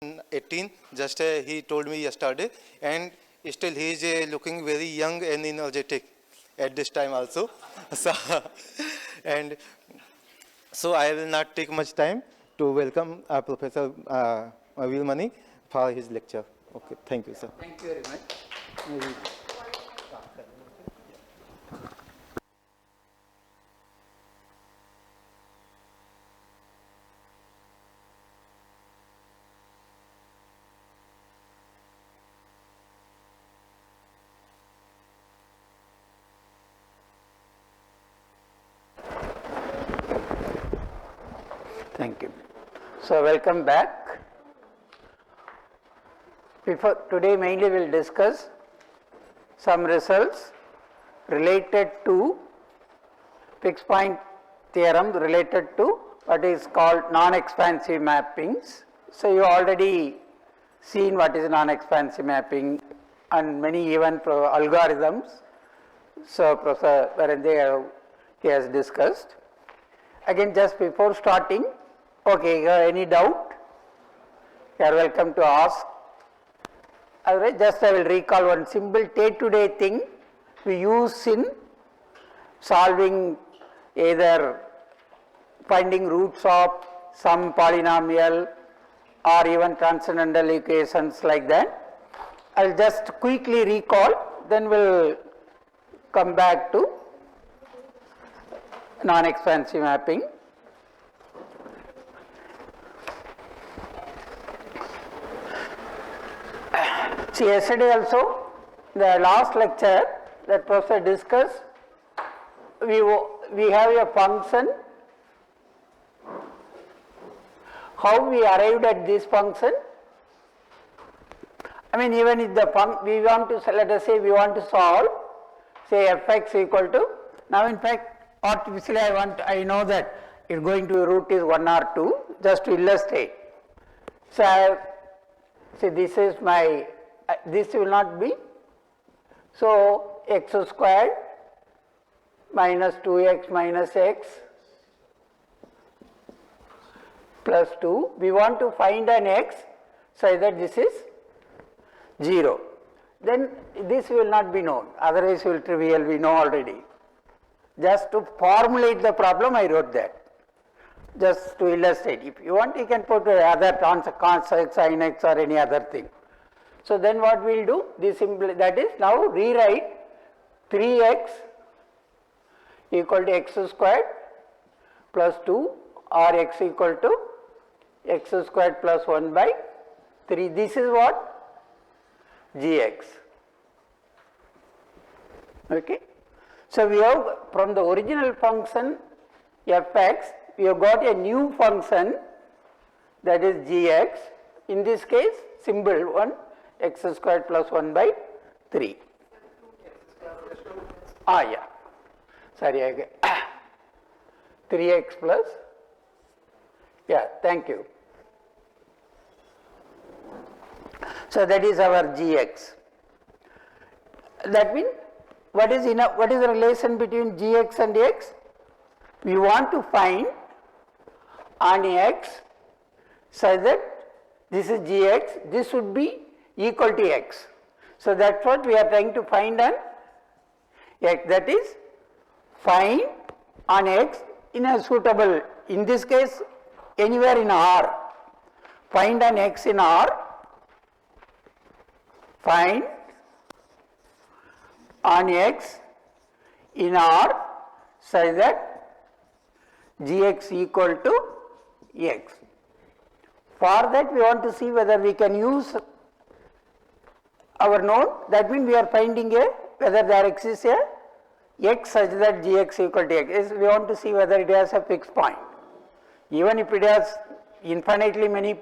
18, just he told me yesterday, and still he is looking very young and energetic at this time also. So, and so I will not take much time to welcome Professor Vilmani for his lecture. Okay, thank you, sir. Thank you very much. Thank you. So welcome back. Today mainly we will discuss some results related to fixed point theorem related to what is called non-expansive mappings. So you already seen what is non-expansive mapping and many even algorithms. So Professor Varende he has discussed. Again, just before starting, okay, any doubt? You are welcome to ask. Otherwise, just I will recall one simple day-to-day thing we use in solving either finding roots of some polynomial or even transcendental equations like that. I will just quickly recall, then we will come back to non-expansive mapping. See, yesterday also, the last lecture that Professor discussed, we have a function. How we arrived at this function? I mean, even if we want to, let us say we want to solve, say fx equal to, now in fact artificially I know that it going to root is 1 or 2, just to illustrate. So see, this is my, this will not be, so x squared minus 2x minus x plus 2, we want to find an x such that this is 0. Then this will not be known, otherwise it will trivial, we know already. Just to formulate the problem I wrote that, just to illustrate. If you want you can put other cos x, sin x or any other thing. So then what we will do, this simply, that is now rewrite 3x equal to x squared plus 2 or x equal to x squared plus 1 by 3. This is what? Gx. Okay. So we have from the original function fx, we have got a new function that is gx. In this case, simple one, x squared plus 1 by 3. Yeah. Sorry, again. 3x plus, yeah, thank you. So that is our gx. That means what is the relation between gx and x? We want to find on x such that this is gx, this should be equal to x. So that's what we are trying to find on x, that is find on x in a suitable, in this case anywhere in R, find an x in R, find on x in R such that gx equal to x. For that we want to see whether we can use our node, that means we are finding whether there exists a x such that gx equal to x. We want to see whether it has a fixed point. Even if it has infinitely many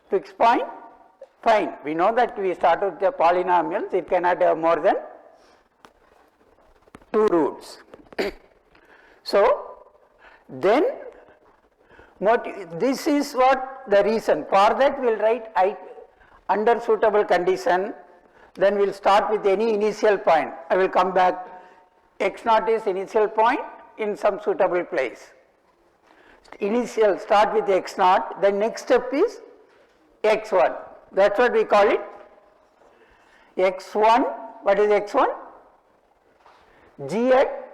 fixed point, fine. We know that we start with the polynomials, it cannot have more than 2 roots. So then this is what the reason. For that we will write under suitable condition, then we will start with any initial point. I will come back. X naught is initial point in some suitable place. Initial start with x naught, the next step is x1. That's what we call it. x1, what is x1? G at,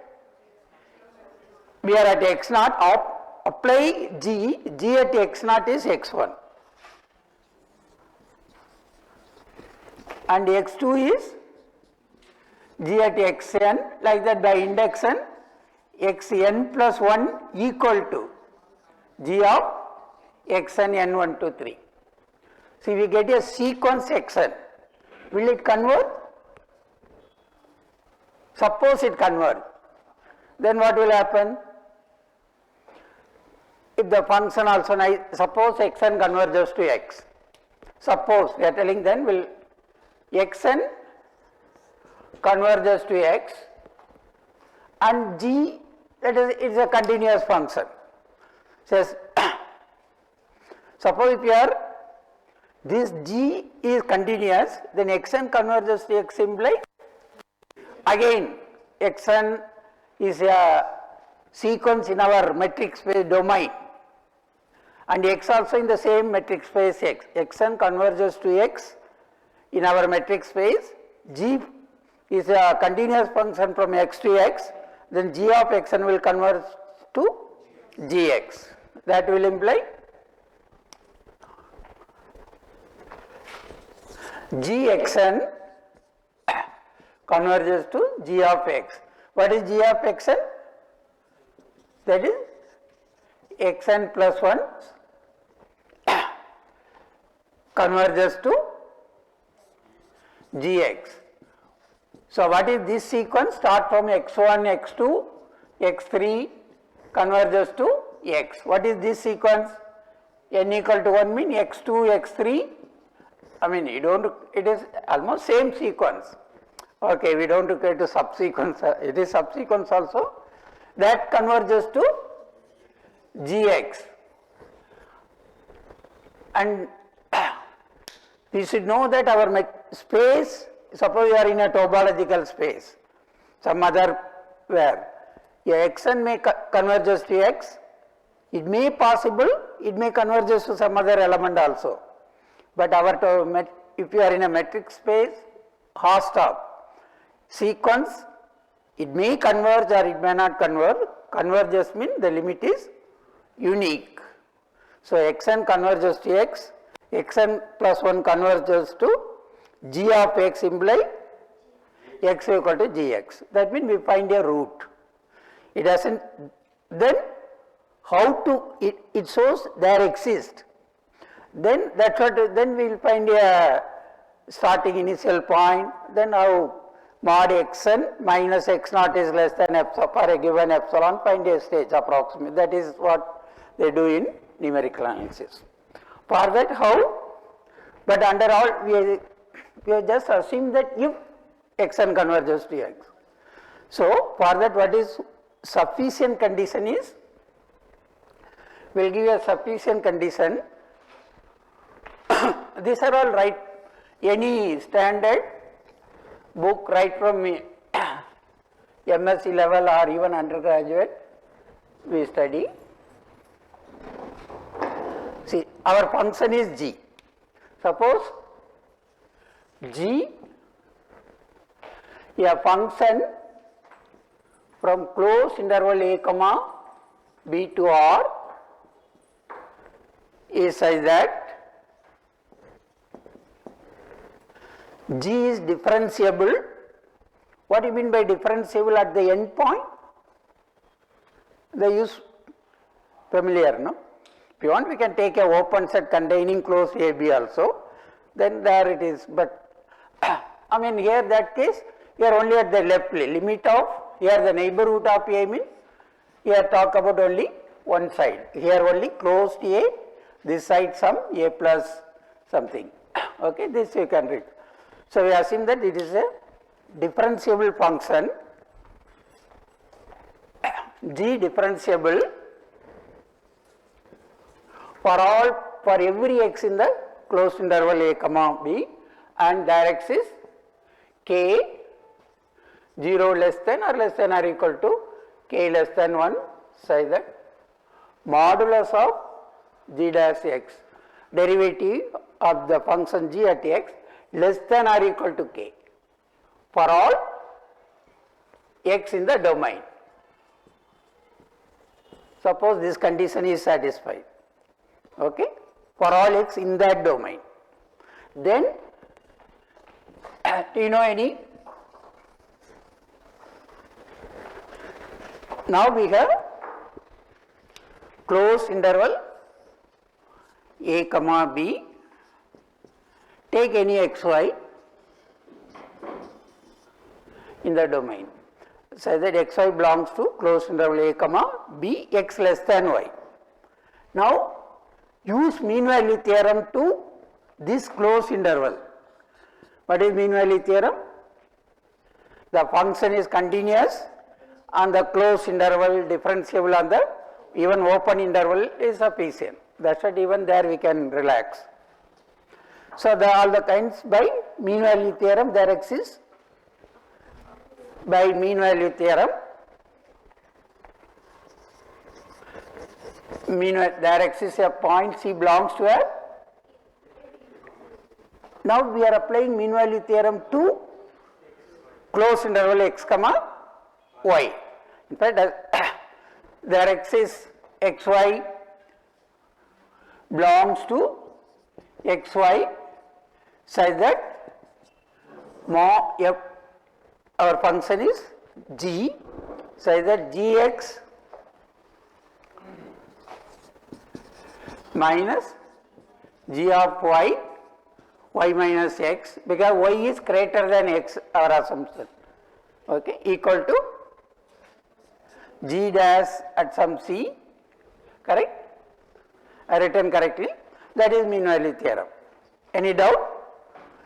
we are at x0, apply G at x0 is x1. And x2 is G at xn, like that by induction, xn plus 1 equal to G of xn n1 to 3. See, we get a sequence xn. Will it convert? Suppose it converts. Then what will happen? If the function also, suppose xn converges to x. Suppose we are telling, then will xn converges to x and g, that is, it is a continuous function. Says suppose if you are, this g is continuous, then xn converges to x imply again xn is a sequence in our metric space domain and x also in the same metric space x. xn converges to x in our metric space, g is a continuous function from x to x, then g of xn will converge to gx. That will imply gxn converges to g of x. What is g of xn? That is xn plus 1 converges to gx. So what is this sequence? Start from x1, x2, x3 converges to x. What is this sequence? N equal to 1 mean x2, x3. I mean, you don't, it is almost same sequence. Okay, we don't get to subsequence, it is subsequence also. That converges to gx. And we should know that our space, suppose you are in a topological space, some other where xn may converges to x, it may possible, it may converges to some other element also. But our if you are in a metric space, host of sequence, it may converge or it may not converge. Converges means the limit is unique. So xn converges to x, xn plus 1 converges to g of x imply x equal to gx. That means we find a root. It doesn't, then how to, it shows there exists. Then that's what, then we will find a starting initial point, then how mod xn minus x0 is less than epsilon for a given epsilon, find a stage approximate. That is what they do in numerical analysis. For that how, but under all we have just assumed that if xn converges to x. So for that what is sufficient condition is, we will give a sufficient condition. These are all right, any standard book right from MSc level or even undergraduate we study. See, our function is g. Suppose g, a function from closed interval a comma b to r is such that g is differentiable. What do you mean by differentiable at the end point? They use familiar, no? If you want, we can take a open set containing closed AB also, then there it is. But I mean here that case, we are only at the left limit of, here the neighborhood of A means, here talk about only one side, here only closed A, this side some A plus something. Okay, this you can read. So we assume that it is a differentiable function, g differentiable for every x in the closed interval a comma b, and their x is k 0 less than or equal to k less than 1, such that modulus of g dash x. derivative of the function g at x less than or equal to k for all x in the domain. Suppose this condition is satisfied, okay, for all x in that domain. Then do you know any? Now we have closed interval a comma b, take any xy in the domain. So that xy belongs to closed interval a comma b, x less than y. Now use mean value theorem to this closed interval. What is mean value theorem? The function is continuous on the closed interval, differentiable on the even open interval is sufficient. That's what even there we can relax. So all the kinds by mean value theorem there exists. By mean value theorem, there exists a point C belongs to a. Now we are applying mean value theorem to closed interval x comma y. In fact, there exists xy belongs to xy such that f, our function is g such that gx minus g of y, y minus x, because y is greater than x, our assumption, okay, equal to g dash at some c, correct? I written correctly. That is mean value theorem. Any doubt?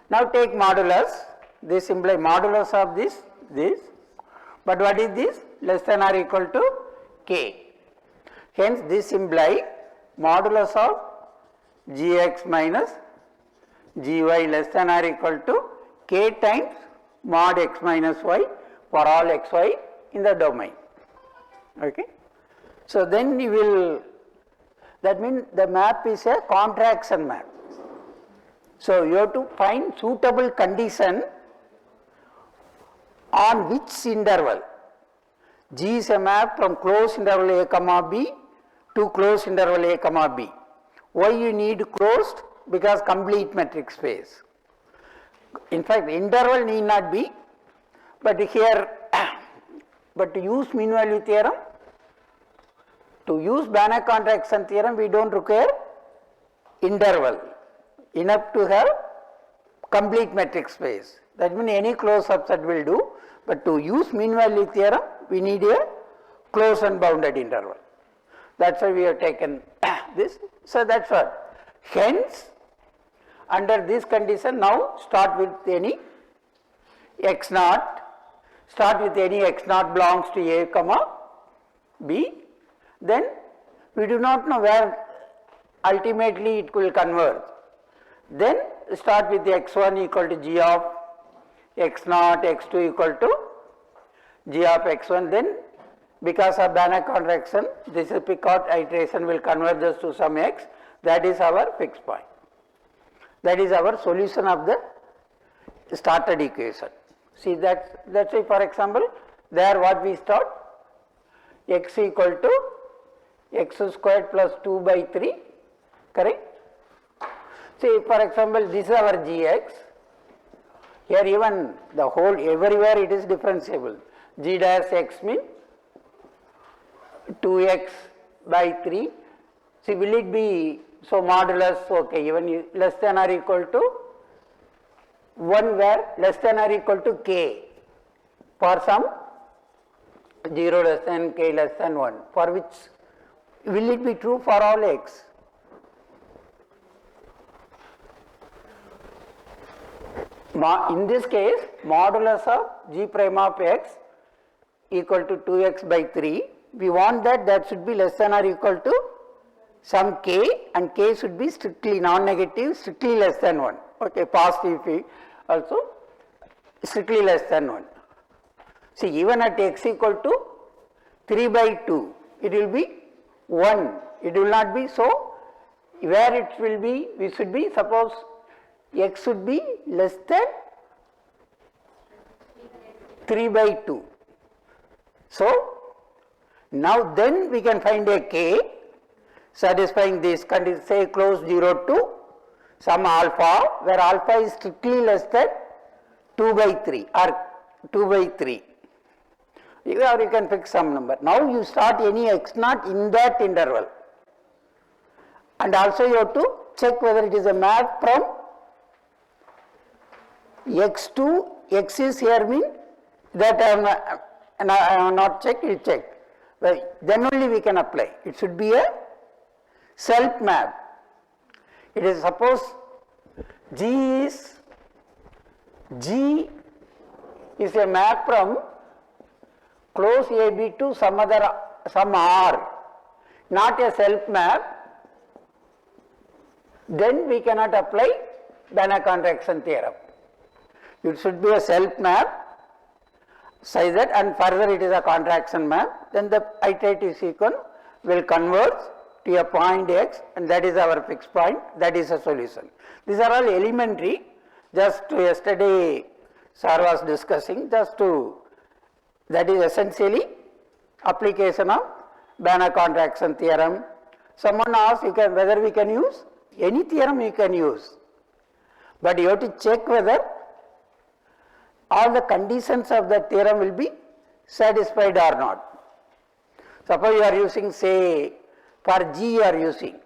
Now take modulus. This implies modulus of this. But what is this? Less than or equal to k. Hence this implies modulus of gx minus gy less than or equal to k times mod x minus y for all xy in the domain. Okay. So then you will, that means the map is a contraction map. So you have to find suitable condition on which interval. G is a map from closed interval a comma b to closed interval a comma b. Why you need closed? Because complete metric space. In fact, interval need not be, but here, but to use mean value theorem, to use Banach contraction theorem, we don't require interval, enough to have complete metric space. That means any closed subset will do, but to use mean value theorem, we need a closed and bounded interval. That's why we have taken this. So that's what. Hence, under this condition, now start with any x naught. Start with any x naught belongs to a comma b. Then we do not know where ultimately it will converge. Then start with the x1 equal to g of x naught, x2 equal to g of x1. Then because of Banach contraction, this is Picot iteration will converge us to some x. That is our fixed point. That is our solution of the started equation. See that, let's say for example, there what we start, x equal to x squared plus 2 by 3, correct? See for example, this is our gx. Here even the whole, everywhere it is differentiable. G dash x means 2x by 3. See, will it be, so modulus, okay, even less than or equal to 1 where less than or equal to k for some 0 less than k less than 1, for which will it be true for all x? In this case, modulus of g prime of x equal to 2x by 3, we want that should be less than or equal to some k, and k should be strictly non-negative, strictly less than 1. Okay, positive also strictly less than 1. See, even at x equal to 3 by 2, it will be 1. It will not be so. where it will be, we should be, suppose x should be less than 3 by 2. So, now then we can find a k satisfying this condition, say close 0 to some alpha, where alpha is strictly less than 2 by 3 or 2 by 3. Or you can fix some number. Now you start any x naught in that interval. And also you have to check whether it is a map from x to x is here mean that I have not checked, you check. Well, then only we can apply. It should be a self map. It is suppose G is a map from close AB to some R, not a self map, then we cannot apply Banach contraction theorem. It should be a self map such that, and further it is a contraction map, then the iterative sequence will converge to a point x, and that is our fixed point, that is a solution. These are all elementary, just yesterday sir was discussing, just to, that is essentially application of Banach contraction theorem. Someone asked whether we can use any theorem, you can use, but you have to check whether all the conditions of the theorem will be satisfied or not. Suppose you are using, say, for G you are using,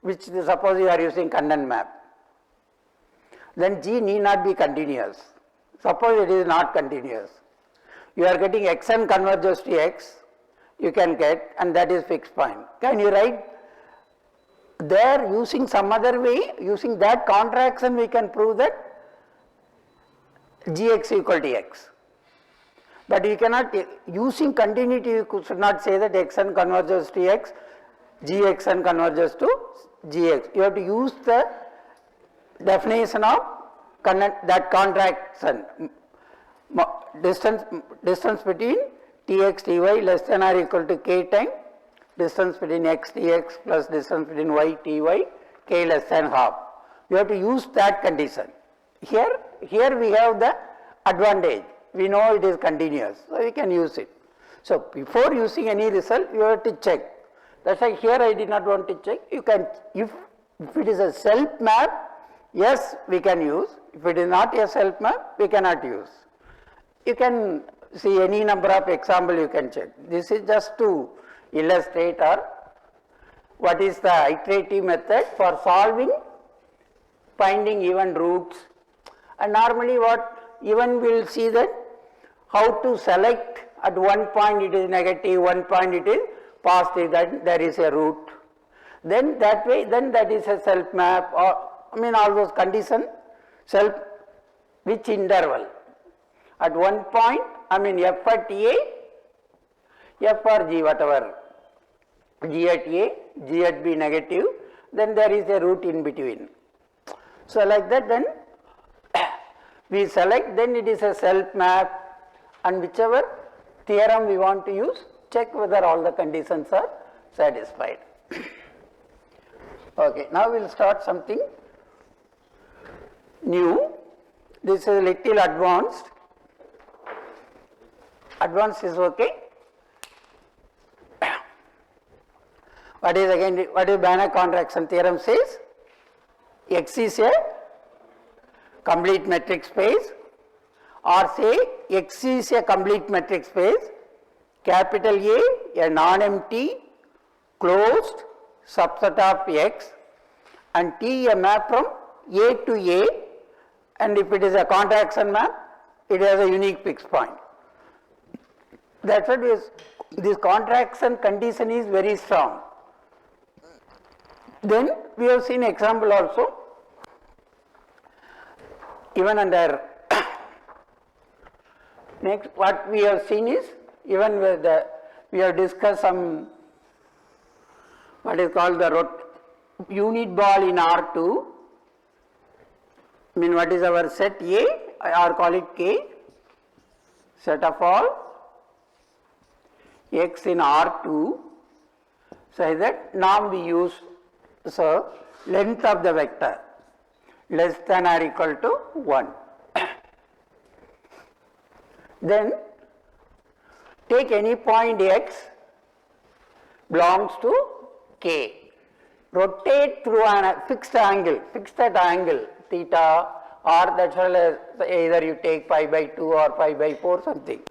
which suppose you are using Condon map, then G need not be continuous. Suppose it is not continuous. You are getting xn converges to x, you can get, and that is fixed point. Can you write there using some other way, using that contraction we can prove that Gx equal to x. But you cannot, using continuity you should not say that xn converges to x, Gxn converges to Gx. You have to use the definition of that contraction, distance between Tx Ty less than or equal to k time distance between x Tx plus distance between y Ty, k less than half. You have to use that condition. Here we have the advantage, we know it is continuous, so we can use it. So before using any result, you have to check. That's why here I did not want to check. You can, if it is a self map, yes we can use. If it is not a self map, we cannot use. You can see any number of example you can check. This is just to illustrate or what is the iterative method for solving, finding even roots. And normally what even we will see that how to select at one point it is negative, one point it is positive, that there is a root. Then that way, then that is a self map, or I mean all those conditions, self, which interval. At one point, I mean f at A, f or g whatever, g at A, g at B negative, then there is a root in between. So like that then we select, then it is a self map, and whichever theorem we want to use, check whether all the conditions are satisfied. Okay, now we will start something new. This is a little advanced. Advanced is okay. What is Banach contraction theorem says? X is a complete metric space, or say X is a complete metric space, capital A non-empty closed subset of X, and T a map from A to A, and if it is a contraction map, it has a unique fixed point. That's what this contraction condition is very strong. Then we have seen example also, even under next what we have seen is, even with we have discussed some what is called the unit ball in R2. I mean what is our set A, or call it K, set of all X in R2, so that now we use So, length of the vector less than or equal to 1. Then take any point x belongs to K. Rotate through a fixed angle, fix that angle theta, or that's all, either you take pi by 2 or pi by 4 something.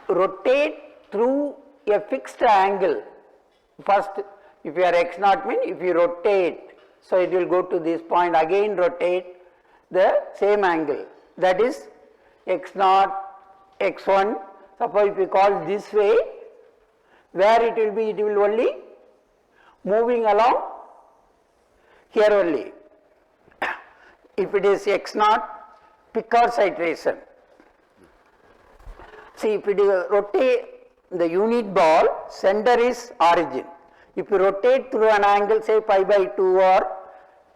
Rotate through a fixed angle. First, if you are x naught mean, if you rotate, so it will go to this point, again rotate the same angle, that is x naught, x1. Suppose if you call this way, where it will only moving along here only. If it is x naught, Picard's iteration. See, if it is rotate the unit ball, center is origin. If you rotate through an angle, say pi by 2 or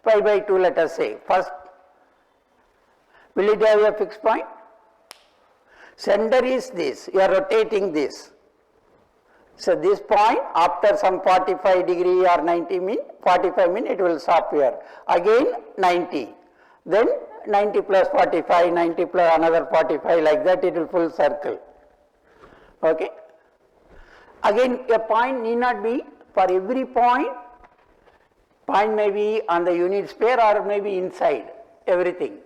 pi by 2, let us say, first, will it have a fixed point? Center is this, you are rotating this. So this point, after some 45 degree or 90 min, 45 min, it will stop here. Again 90, then 90 plus 45, 90 plus another 45, like that it will full circle. Okay. Again, a point need not be for every point may be on the unit sphere or maybe inside everything.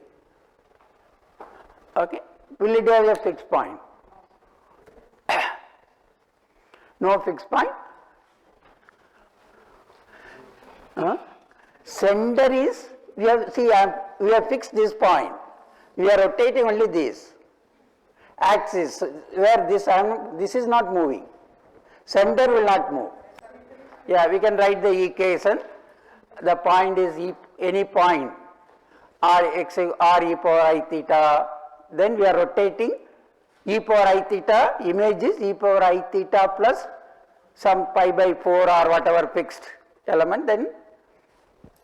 Okay. Will it have a fixed point? No fixed point. Center is, we have fixed this point. We are rotating only this axis where this is not moving. Center will not move. Yeah, we can write the equation. The point is any point r x r e power I theta. Then we are rotating e power I theta, image is e power I theta plus some pi by 4 or whatever fixed element, then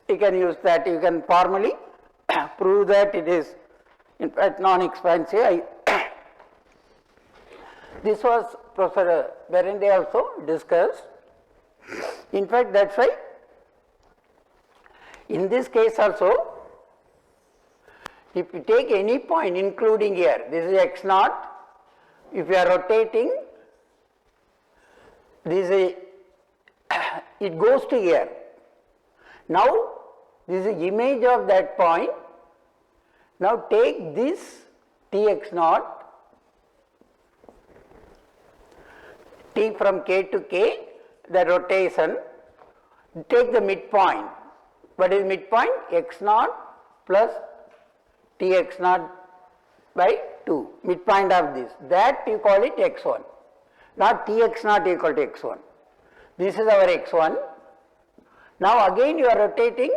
you can use that. You can formally prove that it is in fact non-expansive. This was Professor Berende also discussed. In fact, that's why in this case also, if you take any point including here, this is x naught, if you are rotating, this is it goes to here. Now this is image of that point. Now take this Tx naught, T from K to K, the rotation, take the midpoint. What is midpoint? X naught plus Tx naught by 2, midpoint of this, that you call it x1, not Tx naught equal to x1. This is our x1. Now again you are rotating,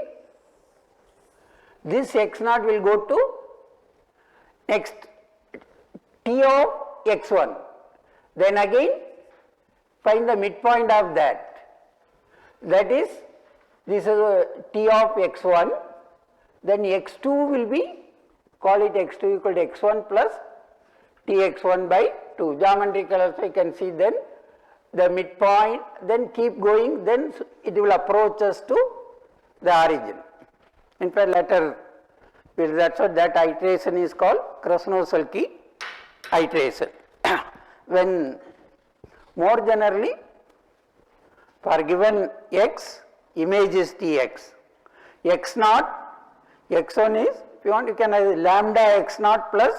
this x naught will go to next T of x1, then again find the midpoint of that, that is, this is a T of x1, then x2 will be, call it x2 equal to x1 plus Tx1 by 2. Geometrical also you can see then the midpoint, then keep going, then it will approach us to the origin. In fact, later, that's what that iteration is called Krasnov-Suzuki iteration. When more generally, for given x, image is Tx, x naught, x1 is, if you want, you can have lambda x naught plus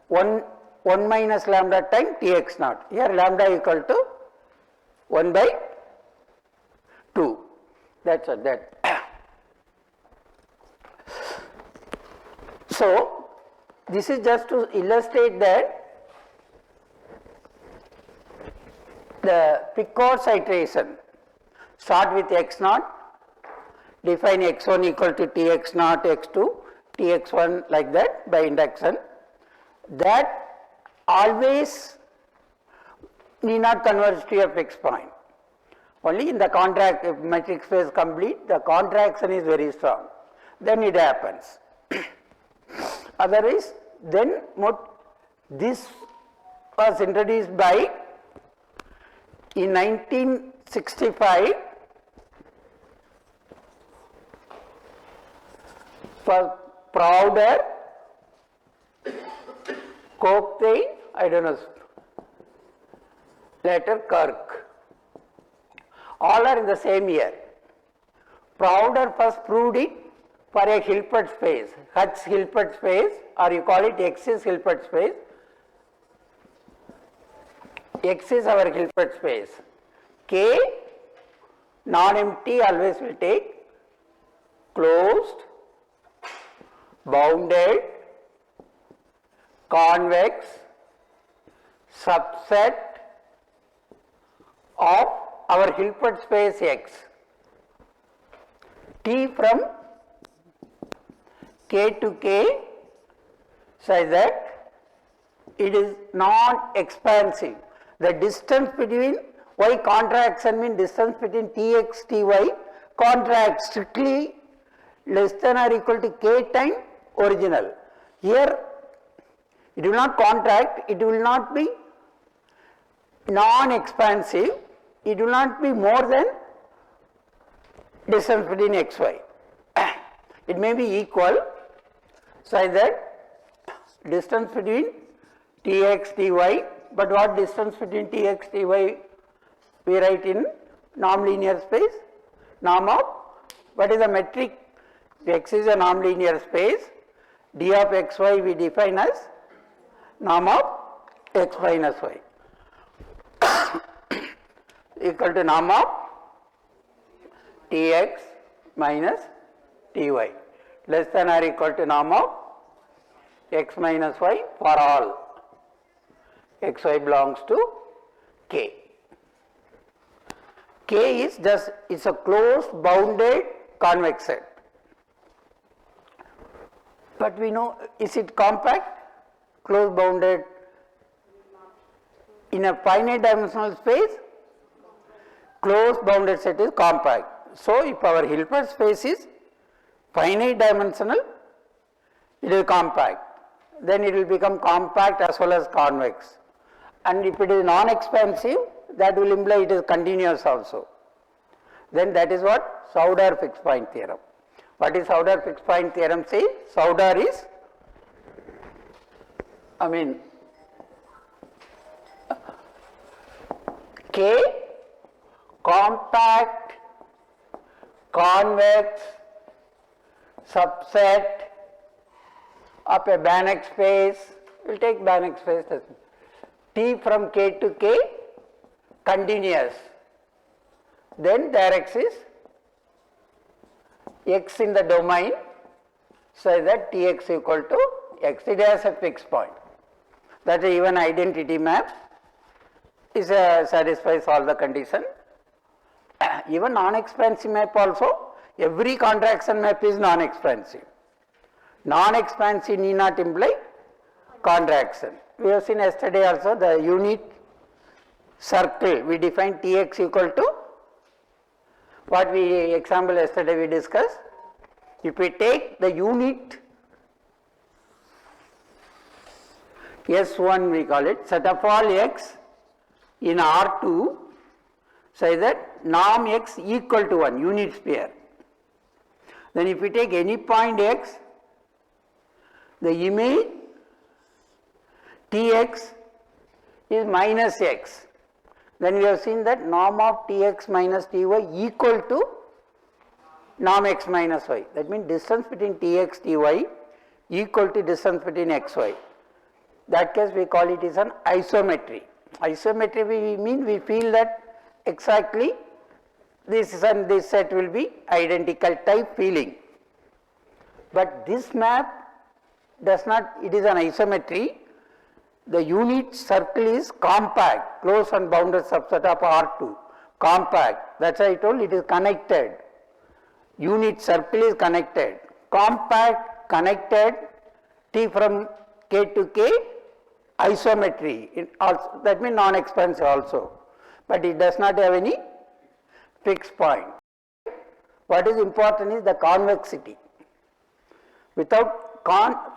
1 minus lambda time Tx naught. Here lambda equal to 1 by 2. That's what that. So this is just to illustrate that the Picard's iteration, start with x naught, define x1 equal to Tx naught, x2, Tx1 like that by induction. That always need not converge to a fixed point. Only in the contract, if metric space complete, the contraction is very strong, then it happens. Otherwise, then this was introduced by, in 1965, First, Prouder, Cochrane, I don't know, later Kirk. All are in the same year. Prouder first proved it for a Hilbert space, H Hilbert space, or you call it X is Hilbert space. X is our Hilbert space. K, non-empty, always will take closed, bounded, convex, subset of our Hilbert space X. T from K to K such that it is non-expansive. The distance between, why contraction means distance between Tx, Ty contracts strictly less than or equal to K time original. Here it will not contract, it will not be non-expansive, it will not be more than distance between xy. It may be equal such that distance between Tx, Ty, but what distance between Tx, Ty we write in norm-linear space? Norm of, what is the metric? X is a norm-linear space, d of xy we define as norm of x minus y equal to norm of Tx minus Ty less than or equal to norm of x minus y for all xy belongs to K. K is just, it's a closed bounded convex set. But we know, is it compact, closed bounded in a finite dimensional space? Closed bounded set is compact. So if our Hilbert space is finite dimensional, it is compact. Then it will become compact as well as convex. And if it is non-expansive, that will imply it is continuous also. Then that is what Sauder fixed point theorem. What is Sauder fixed point theorem say? Sauder is, K compact convex subset of a Banach space, we will take Banach space, T from K to K continuous, then there exists x in the domain so that Tx equal to x, it has a fixed point. That is even identity map is satisfies all the condition. Even non-expansive map also, every contraction map is non-expansive. Non-expansive need not imply contraction. We have seen yesterday also the unit circle, we defined Tx equal to what we example yesterday we discussed. If we take the unit S1 we call it, set of all x in R2 say that norm x equal to 1 unit sphere. Then if we take any point x, the image Tx is minus x. Then we have seen that norm of Tx minus Ty equal to norm x minus y. That means distance between Tx, Ty equal to distance between xy. That case we call it is an isometry. Isometry we mean we feel that exactly this and this set will be identical type feeling. But this map does not, it is an isometry. The unit circle is compact, closed and bounded subset of R2, compact, that is why I told it is connected. Unit circle is connected, compact, connected, T from K to K, isometry, it also, that means non-expansive also, but it does not have any fixed point. What is important is the convexity. Without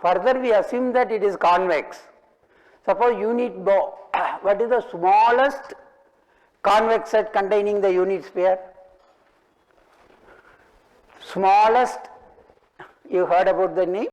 further we assume that it is convex. Suppose unit what is the smallest convex set containing the unit sphere? Smallest You heard about the name?